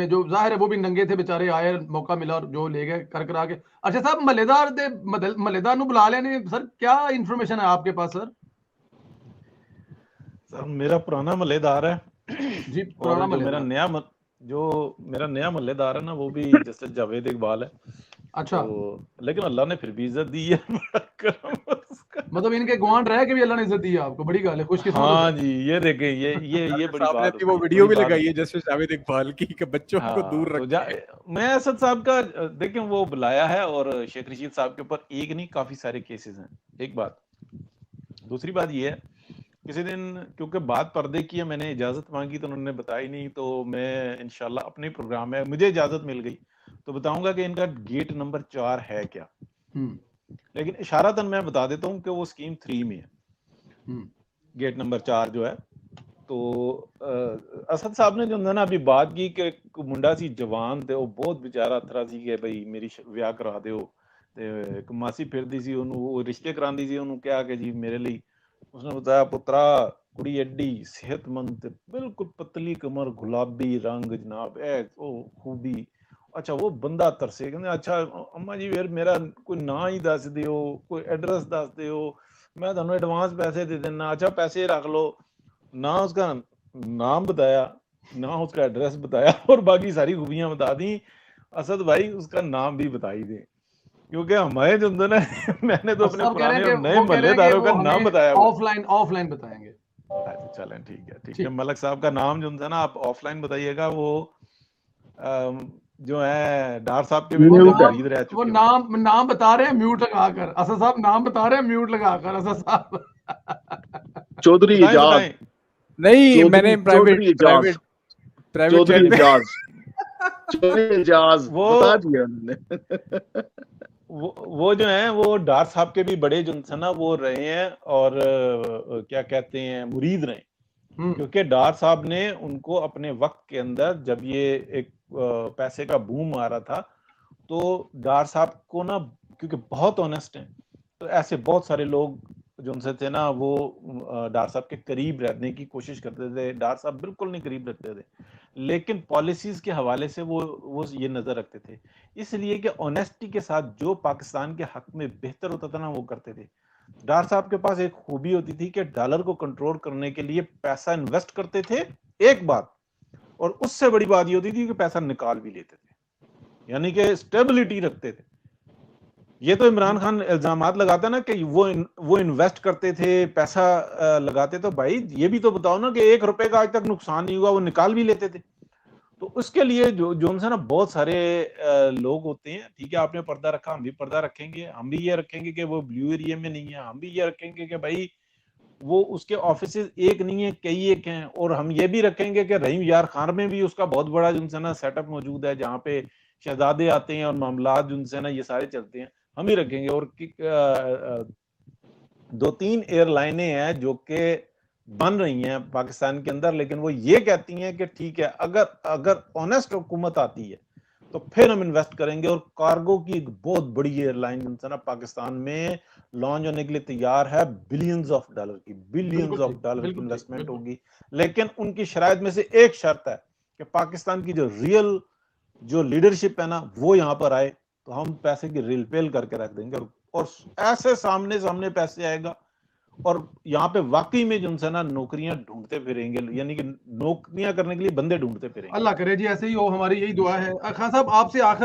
جو ظاہر ہے وہ بھی ننگے تھے بیچارے, آئے موقع ملا اور جو لے گئے کر کرا کے. اچھا صاحب, ملےدار نو بلا لینے سر, کیا انفارمیشن ہے آپ کے پاس سر؟ سر میرا پرانا ملے دار ہے جی اور پرانا جو ملےدار. میرا نیا ملے دار ہے نا وہ بھی جیسے جاوید اقبال ہے. اچھا, تو لیکن اللہ نے پھر بھی عزت دی ہے, بڑا کرم ہے اس کا. مطلب ان کے گوانڈ رہ کے بھی اللہ نے عزت دی ہے آپ کو, بڑی گل ہے, خوش قسمت ہو ہاں گئے. جی یہ دیکھیں, یہ بڑی صاحب نے بات ابھی وہ ہوتی ہے, ویڈیو بڑی بھی بات لگائی ہے ہوتی ہے. جسٹس جاوید اقبال کی کہ بچوں کو دور ہاں تو رکھیں. میں اسد صاحب کا دیکھیں وہ بلایا ہے, اور شیخ رشید صاحب کے اوپر ایک نہیں کافی سارے کیسز ہیں. ایک بات. دوسری بات یہ ہے, کسی دن کیونکہ بات پردے کی ہے, میں نے اجازت مانگی تو انہوں نے بتائی نہیں, تو میں انشاءاللہ اپنے پروگرام میں مجھے اجازت مل گئی تو بتاؤں گا کہ ان کا گیٹ نمبر 4 ہے کیا. لیکن اشارتاً میں بتا دیتا ہوں کہ وہ اسکیم 3 میں ہے, گیٹ نمبر 4 جو ہے. تو اسد صاحب نے جو ہے نا ابھی بات کی کہ منڈا سی جوان تھے, وہ بہت بیچارہ اترا سی کہ بھائی میری ویاہ کرا دیو, ایک ماسی پھردی سی انہوں, وہ رشتے کراندی سی انہوں, کیا کہ جی میرے لیے. اس نے بتایا پترا کڑی ایڈی صحت مند, بالکل پتلی کمر, گلابی رنگ جناب, خوبی. اچھا وہ بندہ ترسے, کہ اچھا اما جی میرا کوئی نام ہی دس دیو, کوئی ایڈریس دس دیو, میں تمہیں ایڈوانس پیسے دے دینا. اچھا پیسے رکھ لو. نہ اس کا نام بتایا, نہ اس کا ایڈریس بتایا, اور باقی ساری خوبیاں بتا دیں. اسد بھائی اس کا نام بھی بتائی دیں, کیونکہ ہمارے جو اندر میں نے تو اپنے صاحب کہہ رہے پرانے ہیں اور کہ نئے وہ کہہ رہے محلے ہیں کہ داروں کا وہ نام ہمیں بتایا ہوا. آف لائن بتائیں گے. چلیں ٹھیک ہے. ملک صاحب کا نام جو ہے نا آپ آف لائن بتائیے گا. وہ جو ہے ڈار صاحب کے بھی مرید رہ وہ چکے. نام بتا رہے ہیں میوٹ لگا کر, اسد صاحب نام بتا رہے ہیں میوٹ لگا کر. اسد صاحب چودھری اجاز, نہیں میں نے چودھری اجاز, پرائیویٹ چودھری چیٹ اجاز, چودھری اجاز بتا دیا انہوں نے. وہ جو ہیں وہ ڈار صاحب کے بھی بڑے جو تھے نا وہ رہے ہیں, اور کیا کہتے ہیں مرید رہے, کیونکہ ڈار صاحب نے ان کو اپنے وقت کے اندر جب یہ ایک پیسے کا بوم آ رہا تھا, تو ڈار صاحب کو نا کیونکہ بہت آنےسٹ ہیں, تو ایسے بہت سارے لوگ جو ان سے تھے نا وہ ڈار صاحب کے قریب رہنے کی کوشش کرتے تھے. ڈار صاحب بالکل نہیں قریب رکھتے تھے, لیکن پالیسیز کے حوالے سے وہ یہ نظر رکھتے تھے, اس لیے کہ آنےسٹی کے ساتھ جو پاکستان کے حق میں بہتر ہوتا تھا نا وہ کرتے تھے. ڈار صاحب کے پاس ایک خوبی ہوتی تھی کہ ڈالر کو کنٹرول کرنے کے لیے پیسہ انویسٹ کرتے تھے ایک بات, اور اس سے بڑی بات یہ ہوتی تھی کہ پیسہ نکال بھی لیتے تھے, یعنی کہ اسٹیبلٹی رکھتے تھے. یہ تو عمران خان الزامات لگاتا نا کہ وہ انویسٹ کرتے تھے, پیسہ لگاتے, تو بھائی یہ بھی تو بتاؤ نا کہ 1 روپے کا آج تک نقصان نہیں ہوا, وہ نکال بھی لیتے تھے. تو اس کے لیے جو نا بہت سارے لوگ ہوتے ہیں. ٹھیک ہے آپ نے پردہ رکھا, ہم بھی پردہ رکھیں گے, ہم بھی یہ رکھیں گے کہ وہ بلیو ایریا میں نہیں ہے, ہم بھی یہ رکھیں گے کہ بھائی وہ اس کے آفیسز ایک نہیں ہے کئی ایک ہیں, اور ہم یہ بھی رکھیں گے کہ رحیم یار خان میں بھی اس کا بہت بڑا جو نا سیٹ اپ موجود ہے, جہاں پہ شہزادے آتے ہیں اور معاملات جو سے نا یہ سارے چلتے ہیں, ہم ہی رکھیں گے. اور 2-3 ایئر لائنیں ہیں جو کہ بن رہی ہیں پاکستان کے اندر, لیکن وہ یہ کہتی ہیں کہ ٹھیک ہے اگر آنےسٹ حکومت آتی ہے تو پھر ہم انویسٹ کریں گے. اور کارگو کی ایک بہت بڑی ایئر لائن جو نا پاکستان میں لانچ ہونے کے لیے تیار ہے, بلینز آف ڈالر کی انویسٹمنٹ ہوگی. لیکن ان کی شرائط میں سے ایک شرط ہے کہ پاکستان کی جو ریئل جو لیڈرشپ ہے نا وہ یہاں پر آئے, تو ہم پیسے کی ریل پیل کر کے رکھ دیں گے, اور ایسے سامنے پیسے آئے گا, اور یہاں پہ واقعی میں جو نا نوکریاں ڈھونڈتے پھریں گے, یعنی کہ نوکریاں کرنے کے لیے بندے ڈھونڈتے پھریں گے. اللہ کرے جی ایسے ہی ہو, ہماری یہی دعا ہے. خان صاحب آپ سے آخر